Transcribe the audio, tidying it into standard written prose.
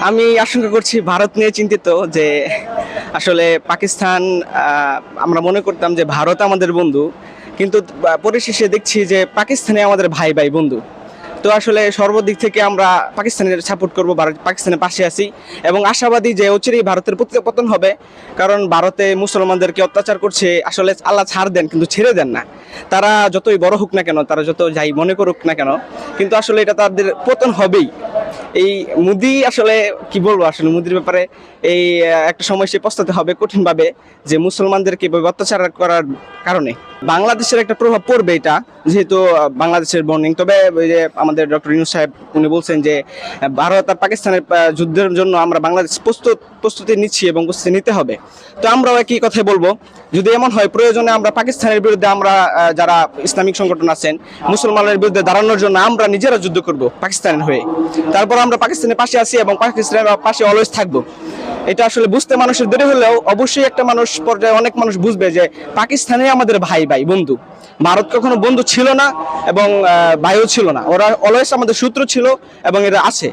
আমি আশঙ্কা করছি ভারত নিয়ে চিন্তিত যে আসলে পাকিস্তান আমরা মনে করতাম যে ভারত আমাদের বন্ধু, কিন্তু পরিশেষে দেখছি যে পাকিস্তানে আমাদের ভাই ভাই বন্ধু। তো আসলে সর্বদিক থেকে আমরা পাকিস্তানের সাপোর্ট করব, ভারত পাকিস্তানের পাশে আছি এবং আশাবাদী যে অচিরেই ভারতের পতন হবে। কারণ ভারতে মুসলমানদেরকে অত্যাচার করছে, আসলে আল্লাহ ছাড় দেন কিন্তু ছেড়ে দেন না। তারা যতই বড় হোক না কেন, তারা যত যাই মনে করুক না কেন, কিন্তু আসলে এটা তাদের পতন হবেই। এই মোদি আসলে কি বলবো, আসলে মোদির ব্যাপারে এই একটা সময় সে পস্তাতে হবে কঠিনভাবে যে মুসলমানদেরকে এভাবে অত্যাচার করার কারণে বাংলাদেশের একটা প্রভাব পড়বে এটা, যেহেতু বাংলাদেশের বর্নিং। তবে ওই যে আমাদের ডক্টর ইউনূস সাহেব উনি বলছেন যে ভারত আর পাকিস্তানের যুদ্ধের জন্য আমরা বাংলাদেশ প্রস্তুতি নিচ্ছি এবং প্রস্তুতি নিতে হবে। তো আমরাও একই কথাই বলবো, যদি এমন হয় প্রয়োজনে আমরা পাকিস্তানের বিরুদ্ধে আমরা যারা ইসলামিক সংগঠন আছেন মুসলমানের বিরুদ্ধে দাঁড়ানোর জন্য আমরা নিজেরা যুদ্ধ করব পাকিস্তানের হয়ে। তারপর আমরা পাকিস্তানের পাশে আছি এবং পাকিস্তানের পাশে অলওয়েজ থাকবো। এটা আসলে বুঝতে মানুষের দেরি হলেও অবশ্যই একটা মানুষ পর্যায়ে অনেক মানুষ বুঝবে যে পাকিস্তানে আমাদের ভাই ভাই বন্ধু। ভারত কখনো বন্ধু ছিল না এবং ভাইও ছিল না, ওরা অলওয়েজ আমাদের শত্রু ছিল এবং এরা আছে।